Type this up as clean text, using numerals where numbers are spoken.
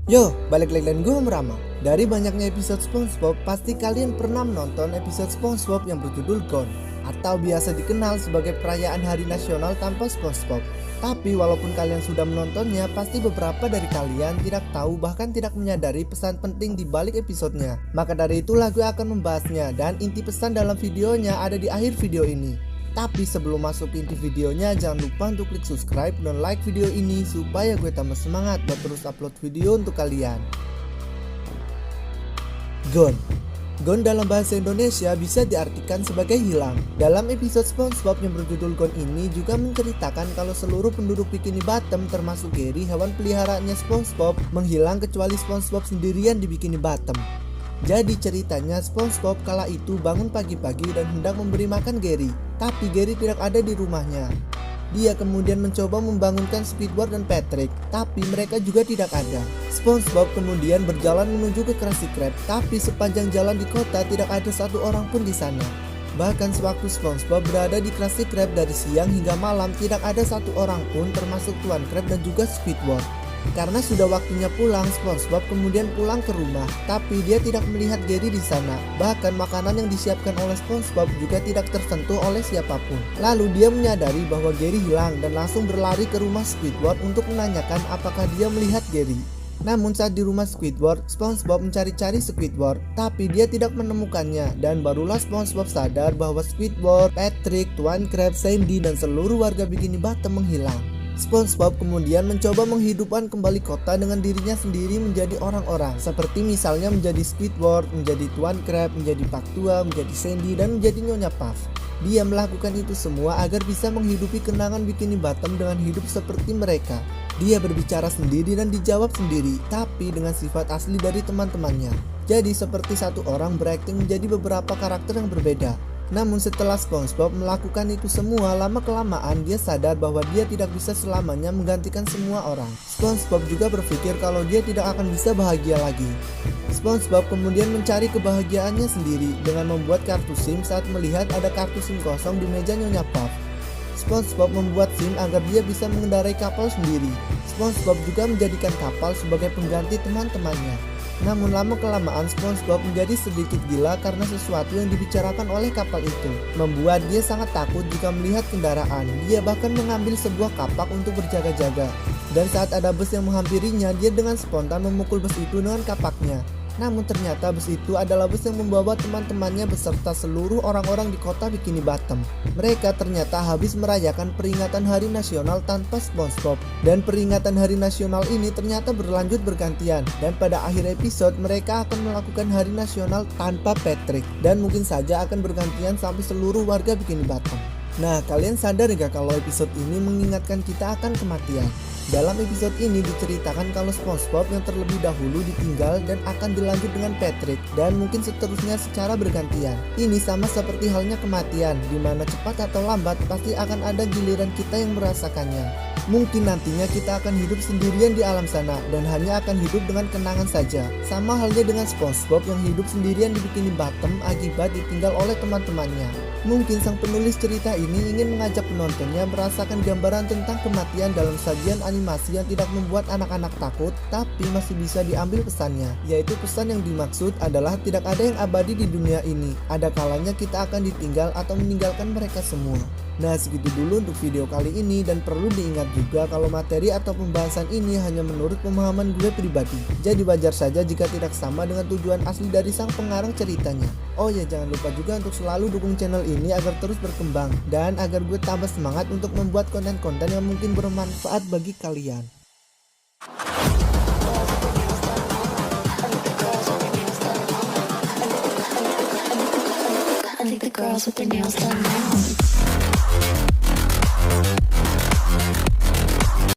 Yo, balik lagi dengan gue Rama. Dari banyaknya episode SpongeBob, pasti kalian pernah menonton episode SpongeBob yang berjudul Gone, atau biasa dikenal sebagai perayaan Hari Nasional tanpa SpongeBob. Tapi walaupun kalian sudah menontonnya, pasti beberapa dari kalian tidak tahu bahkan tidak menyadari pesan penting di balik episodenya. Maka dari itulah gue akan membahasnya, dan inti pesan dalam videonya ada di akhir video ini. Tapi sebelum masuk ke inti videonya, jangan lupa untuk klik subscribe dan like video ini supaya gue tambah semangat buat terus upload video untuk kalian. Gone. Gone dalam bahasa Indonesia bisa diartikan sebagai hilang. Dalam episode SpongeBob yang berjudul Gone ini juga menceritakan kalau seluruh penduduk Bikini Bottom termasuk Gary, hewan peliharaannya SpongeBob, menghilang kecuali SpongeBob sendirian di Bikini Bottom. Jadi ceritanya SpongeBob kala itu bangun pagi-pagi dan hendak memberi makan Gary, tapi Gary tidak ada di rumahnya. Dia kemudian mencoba membangunkan Squidward dan Patrick, tapi mereka juga tidak ada. SpongeBob kemudian berjalan menuju ke Krusty Krab, tapi sepanjang jalan di kota tidak ada satu orang pun di sana. Bahkan sewaktu SpongeBob berada di Krusty Krab dari siang hingga malam, tidak ada satu orang pun termasuk Tuan Krab dan juga Squidward. Karena sudah waktunya pulang, SpongeBob kemudian pulang ke rumah, tapi dia tidak melihat Gary di sana. Bahkan makanan yang disiapkan oleh SpongeBob juga tidak tersentuh oleh siapapun. Lalu dia menyadari bahwa Gary hilang dan langsung berlari ke rumah Squidward untuk menanyakan apakah dia melihat Gary. Namun saat di rumah Squidward, SpongeBob mencari-cari Squidward, tapi dia tidak menemukannya. Dan barulah SpongeBob sadar bahwa Squidward, Patrick, Tuan Krab, Sandy, dan seluruh warga Bikini Bottom menghilang. SpongeBob kemudian mencoba menghidupkan kembali kota dengan dirinya sendiri menjadi orang-orang, seperti misalnya menjadi Squidward, menjadi Tuan Krab, menjadi Pak Tua, menjadi Sandy, dan menjadi Nyonya Puff. Dia melakukan itu semua agar bisa menghidupi kenangan Bikini Bottom dengan hidup seperti mereka. Dia berbicara sendiri dan dijawab sendiri, tapi dengan sifat asli dari teman-temannya. Jadi seperti satu orang berakting menjadi beberapa karakter yang berbeda. Namun setelah SpongeBob melakukan itu semua, lama-kelamaan dia sadar bahwa dia tidak bisa selamanya menggantikan semua orang. SpongeBob juga berpikir kalau dia tidak akan bisa bahagia lagi. SpongeBob kemudian mencari kebahagiaannya sendiri dengan membuat kartu SIM saat melihat ada kartu SIM kosong di meja Nyonya Puff. SpongeBob membuat SIM agar dia bisa mengendarai kapal sendiri. SpongeBob juga menjadikan kapal sebagai pengganti teman-temannya. Namun lama-kelamaan SpongeBob menjadi sedikit gila karena sesuatu yang dibicarakan oleh kapal itu membuat dia sangat takut jika melihat kendaraan. Dia bahkan mengambil sebuah kapak untuk berjaga-jaga. Dan saat ada bus yang menghampirinya, dia dengan spontan memukul bus itu dengan kapaknya. Namun ternyata bus itu adalah bus yang membawa teman-temannya beserta seluruh orang-orang di kota Bikini Bottom. Mereka ternyata habis merayakan peringatan Hari Nasional tanpa SpongeBob. Dan peringatan Hari Nasional ini ternyata berlanjut bergantian. Dan pada akhir episode mereka akan melakukan Hari Nasional tanpa Patrick. Dan mungkin saja akan bergantian sampai seluruh warga Bikini Bottom. Nah, kalian sadar gak kalau episode ini mengingatkan kita akan kematian? Dalam episode ini diceritakan kalau SpongeBob yang terlebih dahulu ditinggal dan akan dilanjut dengan Patrick, dan mungkin seterusnya secara bergantian. Ini sama seperti halnya kematian, dimana cepat atau lambat pasti akan ada giliran kita yang merasakannya. Mungkin nantinya kita akan hidup sendirian di alam sana dan hanya akan hidup dengan kenangan saja. Sama halnya dengan SpongeBob yang hidup sendirian di Bikini Bottom akibat ditinggal oleh teman-temannya. Mungkin sang penulis cerita ini ingin mengajak penontonnya merasakan gambaran tentang kematian dalam sajian animasi yang tidak membuat anak-anak takut, tapi masih bisa diambil pesannya. Yaitu pesan yang dimaksud adalah tidak ada yang abadi di dunia ini. Ada kalanya kita akan ditinggal atau meninggalkan mereka semua. Nah, segitu dulu untuk video kali ini, dan perlu diingat juga kalau materi atau pembahasan ini hanya menurut pemahaman gue pribadi. Jadi wajar saja jika tidak sama dengan tujuan asli dari sang pengarang ceritanya. Oh ya, jangan lupa juga untuk selalu dukung channel ini agar terus berkembang dan agar gue tambah semangat untuk membuat konten-konten yang mungkin bermanfaat bagi kalian. I think the girls with their nails done now.